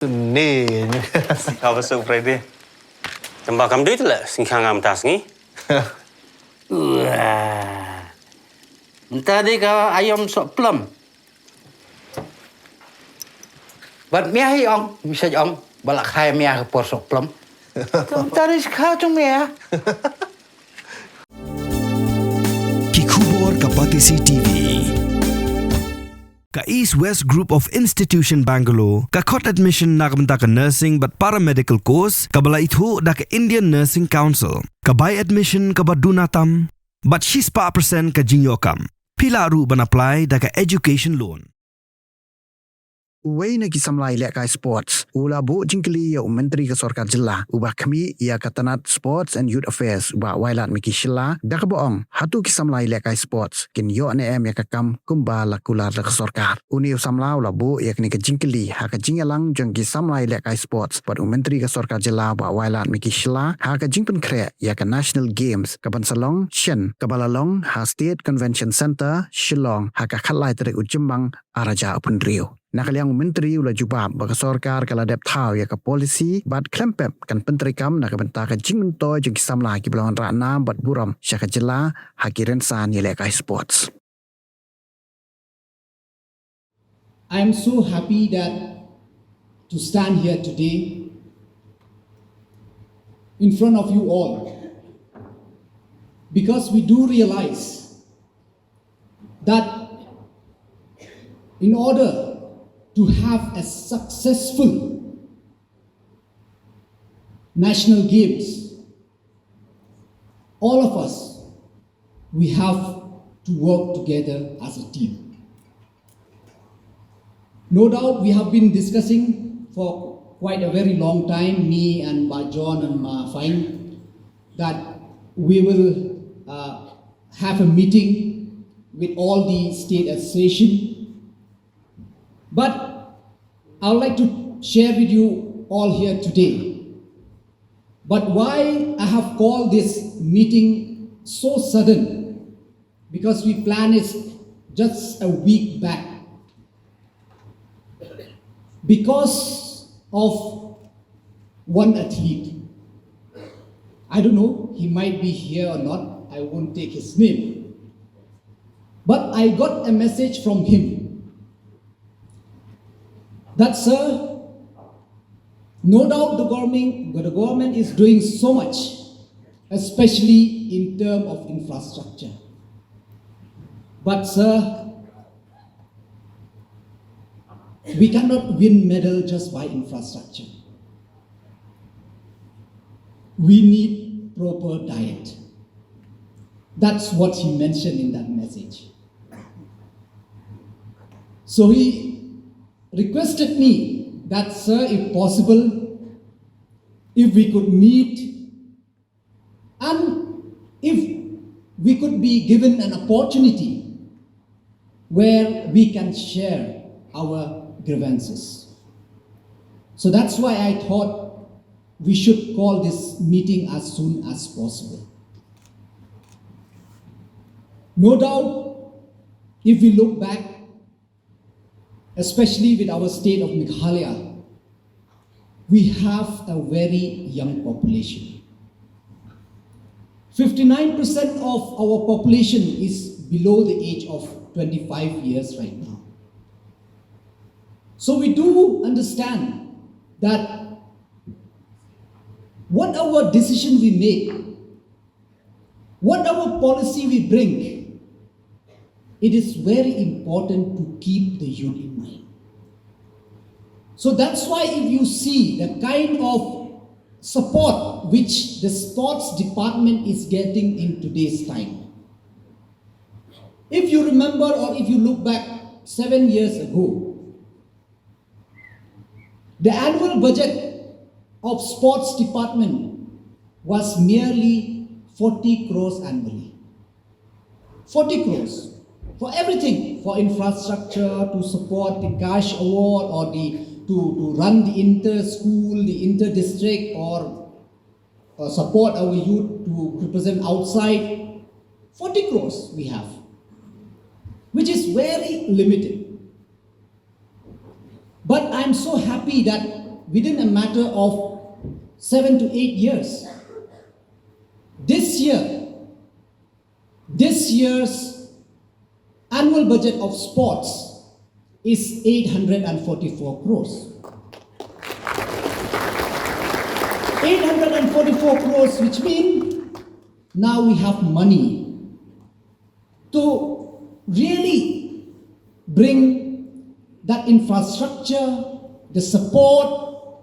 Nih, Apa surprise? Tembak kamu itu lah, singkang am tas ni. Wah. Tadi kau ayam sok plum. Bat miah ong, bisa ong, balak khai miah por sok plum. Tadi sekau tu miah. Kikubor Kapatisi TV. Ka East West Group of Institution Bangalore, ka khot admission na kamta ka nursing but paramedical course, ka bala ithu da ka Indian Nursing Council, ka buy admission ka badunatam, but 6% ka jinyokam. Pila ru ban apply da ka education loan. Uway na Samla Ïalehkai Sports. Ula bu Kylli ya Myntri ke Sorkar Jilla. Ubah kami ia katanat Sports and Youth Affairs. Ubah wailat miki Shilla. Dah keboong. Hato Samla Ïalehkai Sports. Kin yo ane ya kakam Kumba la Kular la Sorkar. Uni Samla ula bu ya kini ke Kylli. Ha ke jingalang jeng Samla Ïalehkai Sports. But Myntri ke Sorkar Jilla ubah wailat miki Shilla. Ha ke jingpen kre ya ke National Games. Kapan salong Shen. Kabalalong ha State Convention Center Shillong. Ha ke khalai terik ujembang Araja Open Rio. Nakaliang Myntri ula jubab baka Sorkar kala dep tau ya ka polisi bat klempep kan pentrikam nak benta ka jingmentoy jeng Samla ki belongan rakna bat buram syaka jela hakiren san Ïalehkai Sports. I'm so happy that to stand here today in front of you all, because we do realize that in order to have a successful national games, all of us, we have to work together as a team. No doubt we have been discussing for quite a very long time, me and John and Fine, that we will have a meeting with all the state associations. But I would like to share with you all here today. But why I have called this meeting so sudden? Because we planned it just a week back. Because of one athlete. I don't know, he might be here or not. I won't take his name. But I got a message from him that, sir, no doubt the government is doing so much, especially in terms of infrastructure. But, sir, we cannot win medal just by infrastructure. We need proper diet. That's what he mentioned in that message. So he requested me that, sir, if possible, if we could meet and if we could be given an opportunity where we can share our grievances. So that's why I thought we should call this meeting as soon as possible. No doubt, if we look back, especially with our state of Meghalaya, we have a very young population. 59% of our population is below the age of 25 years right now. So we do understand that whatever decision we make, whatever policy we bring, it is very important to keep the youth in mind. So that's why if you see the kind of support which the sports department is getting in today's time. If you remember or if you look back 7 years ago, the annual budget of sports department was merely 40 crores annually. 40 crores. For everything, for infrastructure, to support the cash award or to run the inter-school, the inter-district, or support our youth to represent outside. 40 crores we have, which is very limited. But I'm so happy that within a matter of 7 to 8 years. This year's annual budget of sports is 844 crores. 844 crores, which means now we have money to really bring that infrastructure, the support,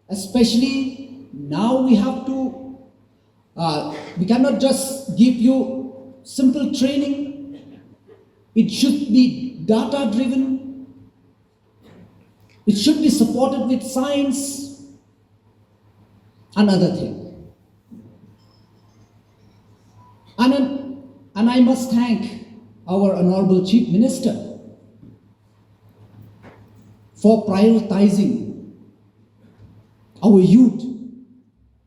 especially now we have to, we cannot just give you simple training. It should be data driven. It should be supported with science. Another thing. And I must thank our Honorable Chief Minister for prioritizing our youth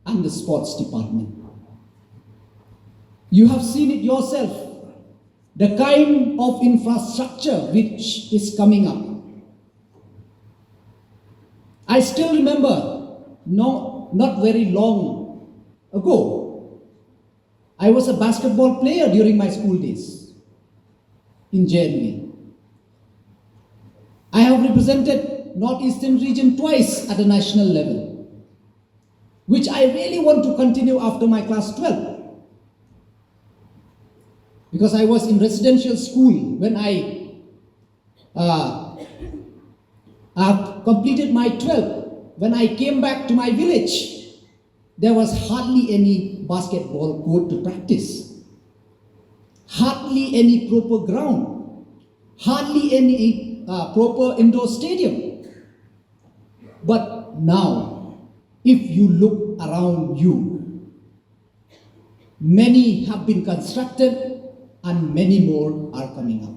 and the sports department. You have seen it yourself, the kind of infrastructure which is coming up. I still remember, not very long ago, I was a basketball player during my school days in JNV. I have represented Northeastern region twice at a national level, which I really want to continue after my class 12. Because I was in residential school when I have completed my 12. When I came back to my village, there was hardly any basketball court to practice, hardly any proper ground, hardly any proper indoor stadium. But now, if you look around you, many have been constructed and many more are coming up.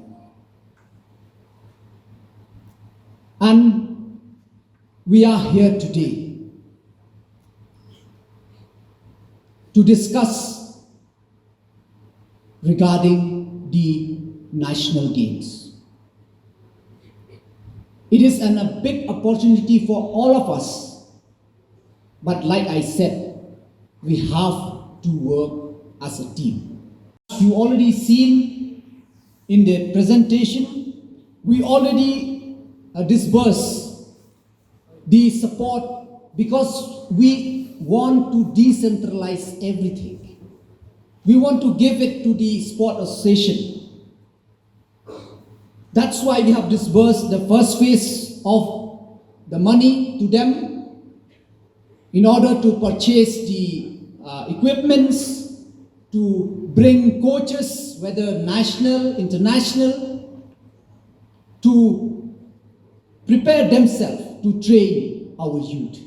And we are here today to discuss regarding the national games. It is a big opportunity for all of us, but like I said, we have to work as a team. You already seen in the presentation, we already disperse the support because we want to decentralize everything. We want to give it to the sport association. That's why we have disbursed the first phase of the money to them in order to purchase the equipments, to bring coaches, whether national, international, to prepare themselves to train our youth,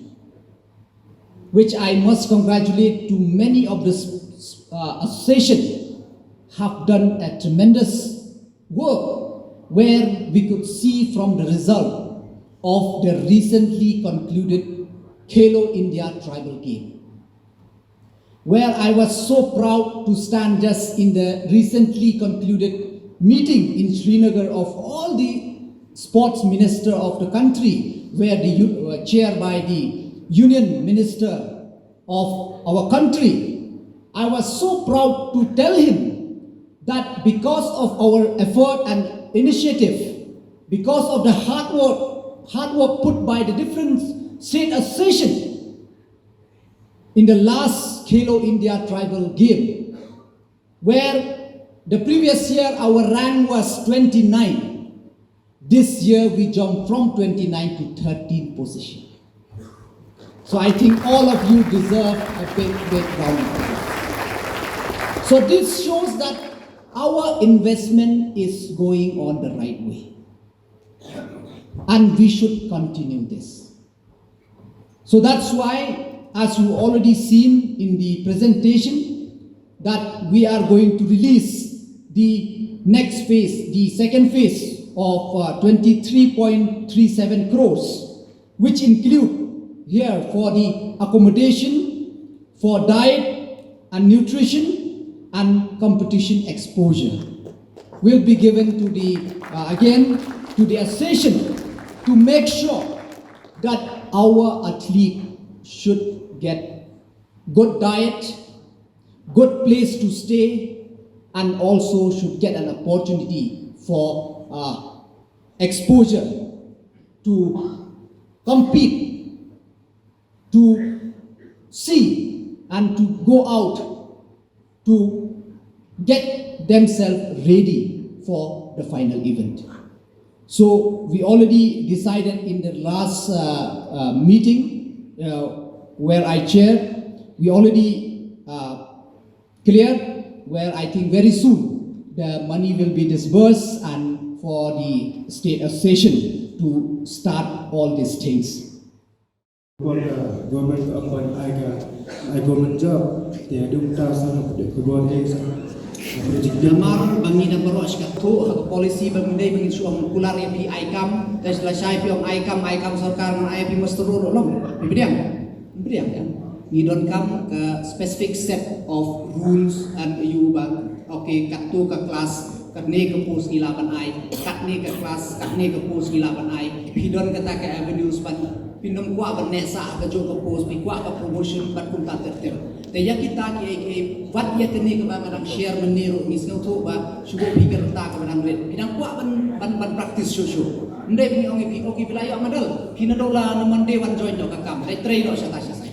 which I must congratulate to many of the associations have done a tremendous work where we could see from the result of the recently concluded Khelo India tribal game, where I was so proud to stand just in the recently concluded meeting in Srinagar of all the sports minister of the country, where the chaired by the Union Minister of our country. I was so proud to tell him that because of our effort and initiative, because of the hard work put by the different state associations in the last Khelo India tribal game, where the previous year our rank was 29. This year we jumped from 29 to 13th position. So I think all of you deserve a big round of applause. So this shows that our investment is going on the right way. And we should continue this. So that's why, as you already seen in the presentation, that we are going to release the next phase, the second phase of 23.37 crores, which include here for the accommodation, for diet and nutrition and competition exposure, will be given to the, again, to the association to make sure that our athlete should get good diet, good place to stay, and also should get an opportunity for exposure to compete, to see and to go out to get themselves ready for the final event. So we already decided in the last meeting where I chaired, we already cleared where I think very soon the money will be disbursed and for the state association to start all these things. Government upon I government job they don't task on the government Damar bangi na baros ka to ang policy bangday bangin suang kular yang pi aikam dan setelah saya pi aikam Sorkar na ai pi mastero long bibiang ya ngidon kam ke specific set of rules and you bang okay kat tu ke kelas kat ni ke pos gilapan ai kat ni ke kelas kat ni ke pos gilapan ai hidon kata ke avenues pan pinam kuat bernesa ke joko pos pi kuat ke promotion ban kum tak terter te ya kita ki wat ya kene ke badang share meniru misno tu ba sugo pikir ta ke badang red pinang kuat ban praktis susu ndai pi ongi pi oki bilayo amadal kinadola naman dewan join do kakam dai trei do sa ta sai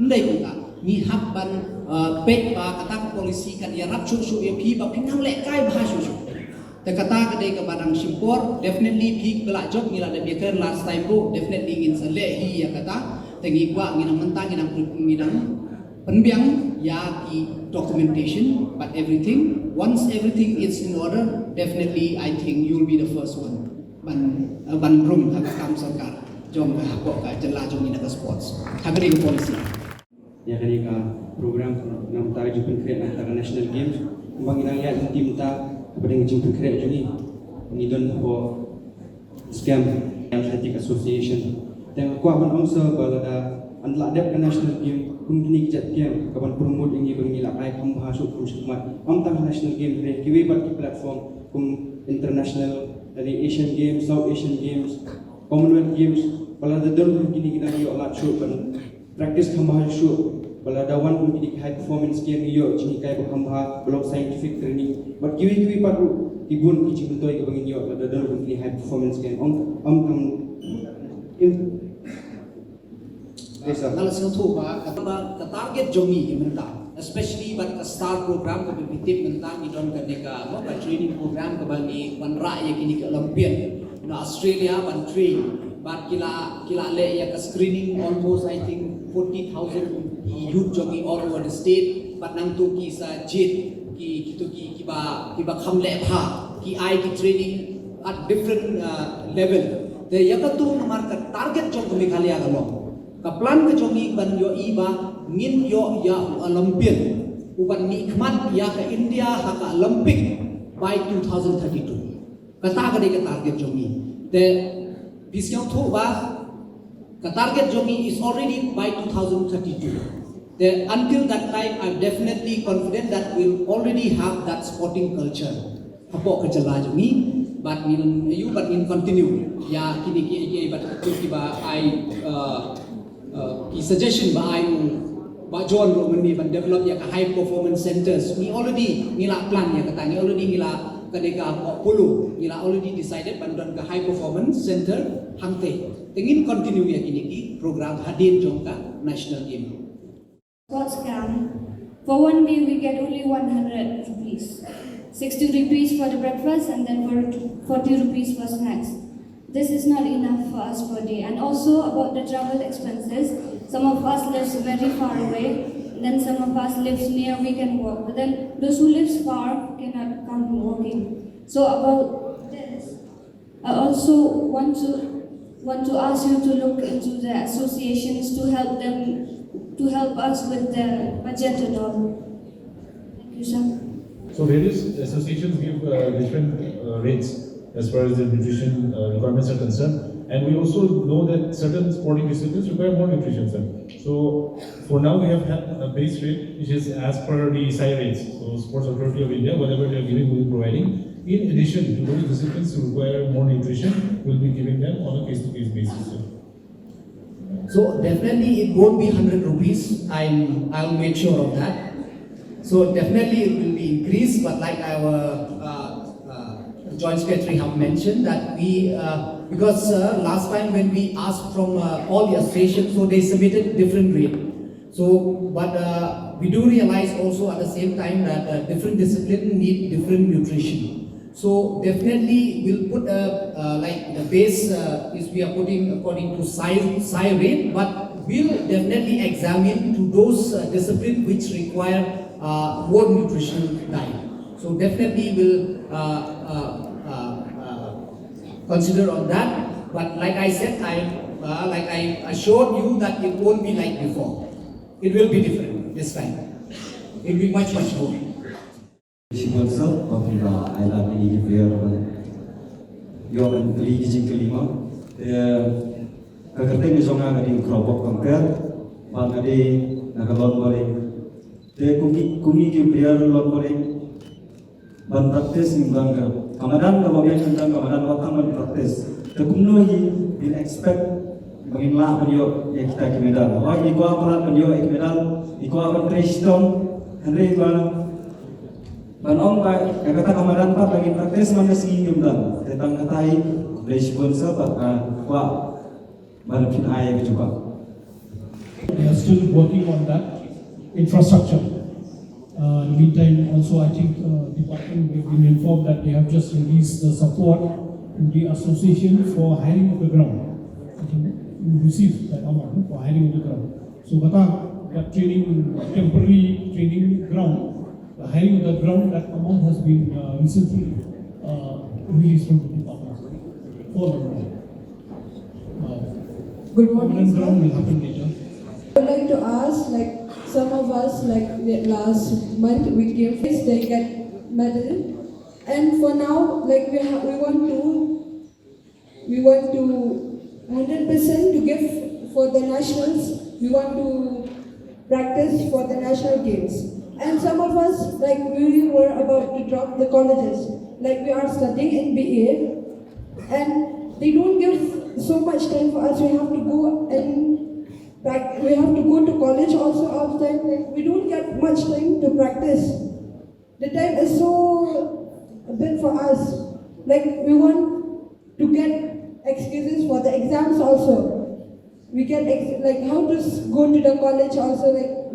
ndai ku ta ni hab ban pek ba kata polisi kan ya rap susu ya pi ba pinang Ïalehkai bah susu te kata kedai ke badang simpor definitely pi belak job ngila de biakan last time bu definitely ingin selehi ya kata tengi kuat nginang mentang nginang penbiang ya ki documentation but everything once everything is in order definitely I think you'll be the first one ban room hakam Sorkar jom ka hakok ka jela jom ni sports hakari ke polisi ya kali ka program nam ta jupin create antara national games bang inang lihat tim ta kepada jupin create juni ngidon for scam athletic association dan aku akan angsa balada antla dep national game kum kini kijat game kapan promote ini bagi Ïalehkai kam bahasuk kum semat tang national game re kiwi bat ki platform kum international dari Asian Games, South Asian Games, Commonwealth Games balada don kini kita yo lat show ban practice kam bahasuk balada wan kum kini high performance game yo jini kai kam bah block scientific training bat kiwi patru tibun ki cibentoi ke bagi yo balada don kum kini high performance game kam kalau sentuh ba kata target jomi mentang especially ban ka star program ke bibitip mentang idon ka deka ba training program ke bagi ban rakyat kini ke Olympian na Australia ban train ban kila le ya ka screening almost I think 40,000 youth jogi all over the state ban nang tu ki sa jet ki ba khamle pha ki ai ki training at different level te yakatu namar ka target jong ke Meghalaya galong kaplan ke jongi ban yo iba ngin yo ya Olympian uban nikmat ya ke India ha ka Olympic by 2032 kata ka de target jongi the bisyang thu ba ka target jongi is already by 2032 the until that time I'm definitely confident that we'll already have that sporting culture hapo ke jala jongi but in continue ya kini ki but ba I suggestion ba ay ba John ro mani ban develop ya ka high performance centers ni already nila plan ya kata ni already nila kadeka pulu nila already decided ban don ka high performance center hangte tengin continue ya kini ki program hadir jong ka national game sports camp for one day we get only 100 rupees 60 rupees for the breakfast and then for 40 rupees for snacks. This is not enough for us per day. And also about the travel expenses, some of us live very far away, and then some of us live near, we can walk. But then those who live far cannot come walking. So about this, I also want to ask you to look into the associations to help us with the budget and all. Thank you, sir. So various associations give different rates as far as the nutrition requirements are concerned, and we also know that certain sporting disciplines require more nutrition, sir. So for now we have had a base rate which is as per the SI rates, so Sports Authority of India, whatever they are giving will be providing. In addition to those disciplines who require more nutrition, we'll be giving them on a case-to-case basis, sir. So definitely it won't be 100 rupees. I'll make sure of that. So definitely it will be increased, but like our Joint Secretary have mentioned that we, because last time when we asked from all the associations, so they submitted different rate. So, but we do realize also at the same time that different disciplines need different nutrition. So definitely we'll put like the base is we are putting according to size rate, but we'll definitely examine to those disciplines which require more nutritional diet. So definitely we'll consider on that. But like I said, like I assured you that it won't be like before. It will be different this time. It will be much more. Sponsor apabila Ila ini dibayar yang Kylli jing kelima kekerteng zonga ngadi keropok compare bang ngadi nagalon boleh kumi ki bayar lon boleh ban praktis nimbang kamadan kebagian tentang kamadan wakang ban praktis kumno hi will expect menginlah penyo yang kita medal wah iko aparat penyo medal iko akan triston Henry ban ong ba kata kamadan pat lagi praktis mana segi gimdan tentang katai dari sponsor pak wa balapin ayah juga. They are still working on that infrastructure. In the meantime, also I think department we've been informed that they have just released the support to the association for hiring of the ground. I think we received that amount for hiring of the ground. So that training, temporary training ground. The hiring of the ground, that amount has been recently released from the department for the ground. Good morning, ground will happen later. I would like to ask, like some of us, like last month we gave this, they get medal, and for now, like we want to 100% to give for the nationals. We want to practice for the national games. And some of us, like we were about to drop the colleges, like we are studying in BA, and they don't give so much time for us. We have to go and we have to go to college also all the time. Like we don't get much time to practice. The time is so big for us. Like we want to get excuses for the exams also. We get like how to go to the college also. Like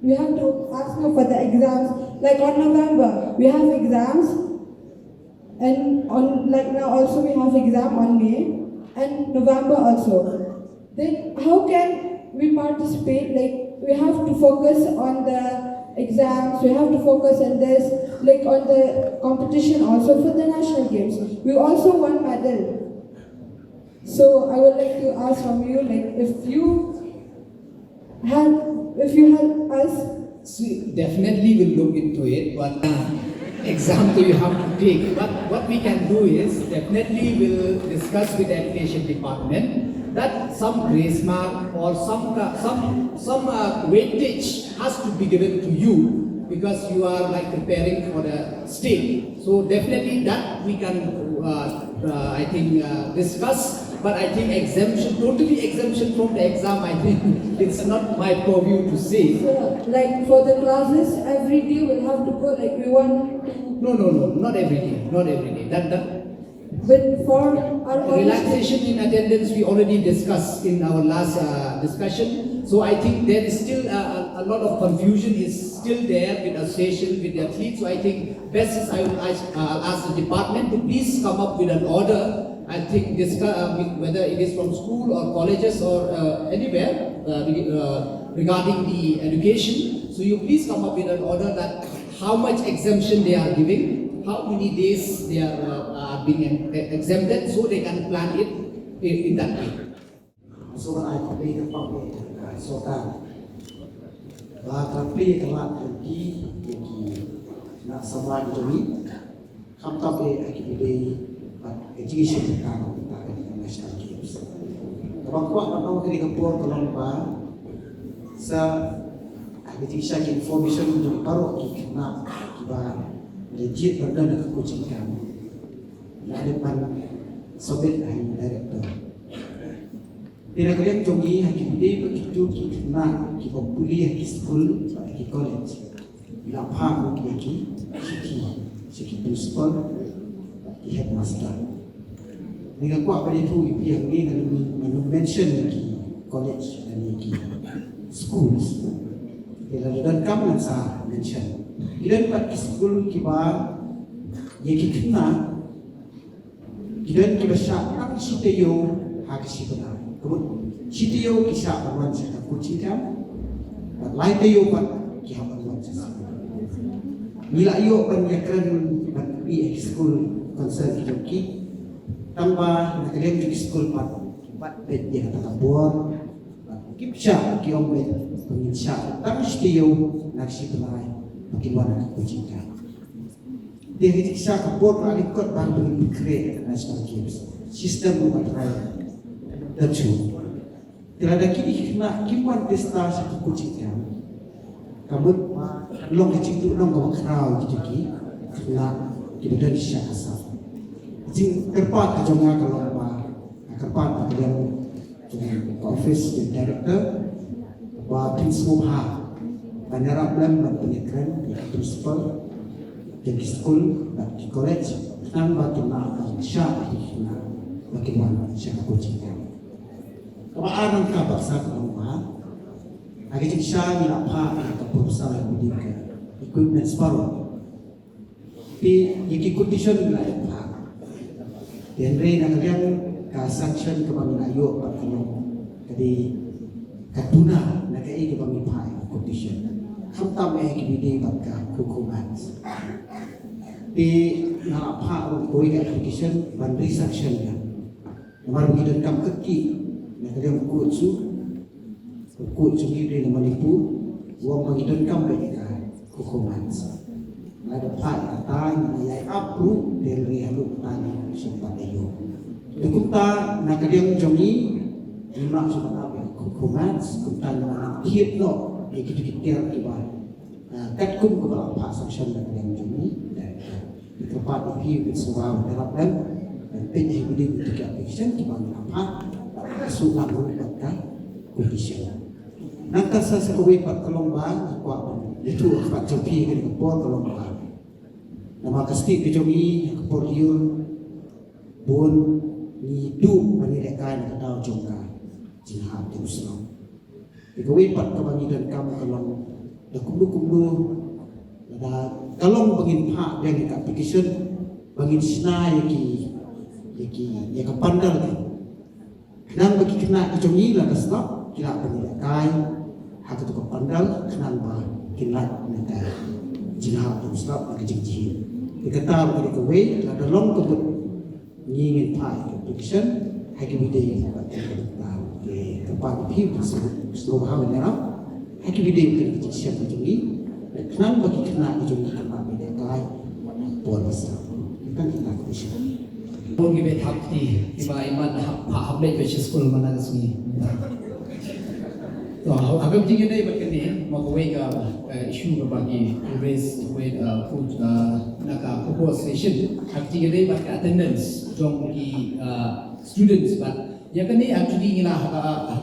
we have to ask for the exams. Like on November, we have exams, and on like now also we have exam on May and November also. Then how can we participate? Like we have to focus on the exams. We have to focus on this, like on the competition also for the national games. We also won medal. So I would like to ask from you, like if you help us. See, definitely we'll look into it, but exam you have to take. But what we can do is definitely we'll discuss with the education department that some grace mark or some weightage has to be given to you because you are like preparing for the state. So definitely that we can I think discuss. But I think totally exemption from the exam, I think it's not my purview to say. So, like for the classes, every day we'll have to go, like we want to... No, not every day. But for our relaxation in attendance, we already discussed in our last discussion. So I think there is still a lot of confusion is still there with association, with the athletes. So I think best is I'll ask the department to please come up with an order. I think whether it is from school or colleges or anywhere regarding the education. So you please come up with an order that how much exemption they are giving, how many days they are being exempted, so they can plan it in that way. So I complete the public Sorkar. Tapi telah pergi nak Samla itu kam tapi akibide education kita national games. Tabang kuat patau kini kapur tolong pa sa education information untuk paru kita kibar legit berdana coaching kami. Ada pan sobet director. Tidak kalian jongi hakiki begitu kita kita kuliah di school di college. Bila paham lagi siki principal di headmaster. Dengan kuat pada itu yang ni kalau mention lagi college dan lagi schools. Bila dan kamu sah mention. Kita dapat school kita yang kita kenal. Kita syak tak sitayo hak sitayo. Kemudian sitayo kisah berwan saya kucingkan. Lain tayo pat kisah berwan saya. Nila iyo penyakan di school concern joki. Tambah nak kalian di school pat bed dia kata buat. Kipsya ki om bed penginsya. Tak sitayo nak sitayo makin wana kucingkan. Dia kisah kabur alikot baru create national games. Sistem bermaterai. Dacu. Tidak ada kini kena kiman pesta satu kucingnya. Kamu long kecil tu long kau kerau gitu ki. Kena kita dari siapa. Jing kerpat kejonga kalau apa kerpat kemudian office dan director bahwa principal ha. Banyak problem penyekian principal di school di college. Tanpa kena siapa kena bagaimana siapa kucingnya. Kemarin kabar saya keluar, agak saya bila apa atau perusahaan yang berdiri equipment separuh, di condition bila apa, dan rena kalian sanction kebanyakan ayo kalau jadi katuna nak ini kebanyakan condition, hamtam ekibidi baka hukuman, di apa untuk application bandri sanction ya, nomor begitu kam kaki. Kadang kut ni dia Manipur, uang bagi dendam mereka hukuman. Ada part datang yang approve dari halu tani sempat ayo. Kita nak kadang jongi lima sempat hukuman, kita nak tiap no, kita tiba. Kat kum kepala pak section nak kadang jongi. Tempat ini bersuara dalam dan penjih bidang untuk application kita apa. Sudah merupakan kondisi. Nanti saya sekali pat kelombang, kuat itu pat jopi ke kepor kelombang. Nama kesti kejomi kepor liur, bon hidup Ïalehkai nak tahu jongka, jihad terus long. Sekali pat kebangi dan kamu kelong, dah kumdu, dah kalong bangin pak yang dekat application, bangin sina yang kepandal ni. Dan bagi kena kejongi lah sebab kira Ïalehkai hak itu kepandal kenapa kena negara jihad sebab bagi jihad. Dikata bagi kewe ada long kebut ngin pai application hak bidai ke tempat hidup seluruh hal merah hak bidai ke siapa kejongi kenapa bagi kena kejongi kenapa Ïalehkai polis kita kejongi. Pun kita hati, tiba iman hak habis ke sekolah mana kesini. So, agak begini deh begini, mau kau isu bagi raise food nak proposition. Agak begini deh bagi attendance, jom bagi students. But yang kini actually ngilah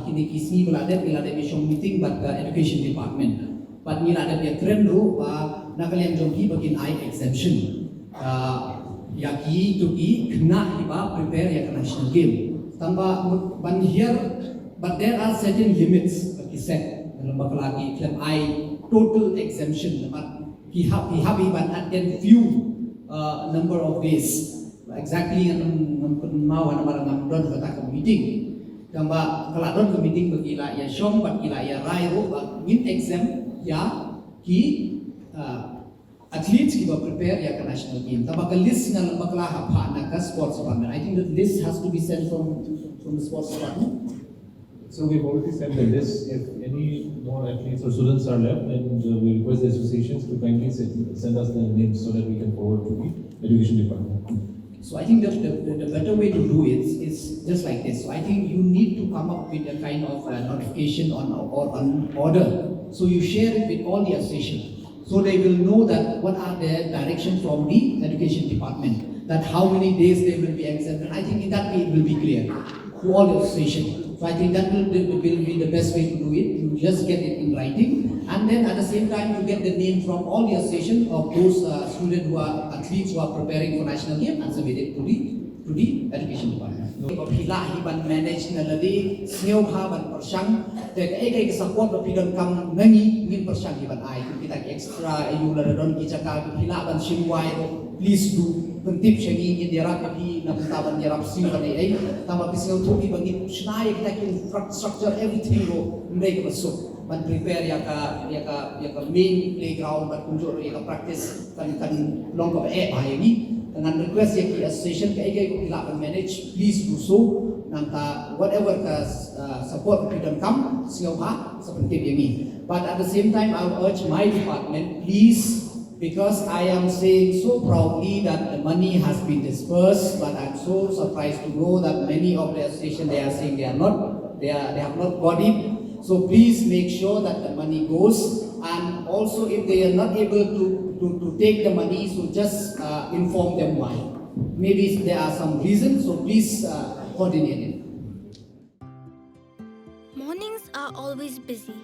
kini kisni belada mission meeting but education department. But ngilah ada dia trend tu, nak kalian jom bagi I exemption. Yaki tuki kena hiba prepare ya national game. Tambah ban here, but there are certain limits bagi set dalam bakal lagi claim I total exemption. But hihab iban at then few number of days. Exactly yang mau nama don kata ke meeting. Tambah kalau don ke meeting bagi lah ya shom bagi lah ya rai ro ngin exam ya ki athletes kita prepare ya ke national game. Tapi list dengan bakal apa nak ke sports department. I think that list has to be sent from the sports department. So we've already sent the list. If any more athletes or students are left, then we request the associations to kindly send us the names so that we can forward to the education department. So I think that the better way to do it is just like this. So I think you need to come up with a kind of notification or an order. So you share it with all the associations. So they will know that what are the directions from the education department, that how many days they will be exempt. And I think in that way it will be clear to all the associations. So I think that will be the best way to do it. You just get it in writing, and then at the same time you get the name from all the association of those students who are athletes who are preparing for national game and submit it to the education department. Pila hiban manage na ladi snew haban persang. Kaya support bapidon kam nani ngin persang hiban ay kita extra ayu laradon kita ka pila ban simway please do. Pentip siya ngin dirap kapi na puntaban dirap siwa ni ay tama pisau tu ibangin snai kita infrastructure everything ro make masuk ban prepare ya ka main playground ban kunjur ya ka practice kan long ko ay ni dengan request ya ki association ka ko pila ban manage please do so nanta whatever ka support kita come siwa ha sa pentip yang ni but at the same time I will urge my department please. Because I am saying so proudly that the money has been dispersed, but I'm so surprised to know that many of the associations they are saying they have not got it. So please make sure that the money goes, and also if they are not able to take the money, so just inform them why. Maybe there are some reasons, so please coordinate it. Mornings are always busy.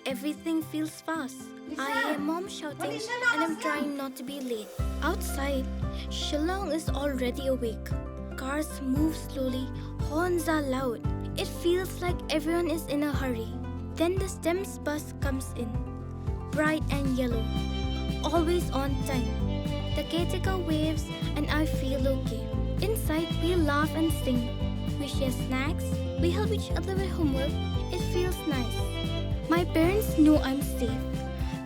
Everything feels fast. I hear mom shouting and I'm trying not to be late. Outside, Shillong is already awake. Cars move slowly, horns are loud. It feels like everyone is in a hurry. Then the STEMS bus comes in, bright and yellow, always on time. The caretaker waves and I feel okay. Inside, we laugh and sing. We share snacks, we help each other with homework. It feels nice. My parents know I'm safe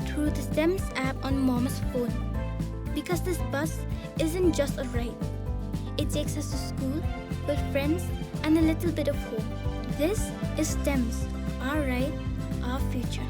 through the STEMS app on Mom's phone. Because this bus isn't just a ride. It takes us to school with friends and a little bit of hope. This is STEMS, our ride, our future.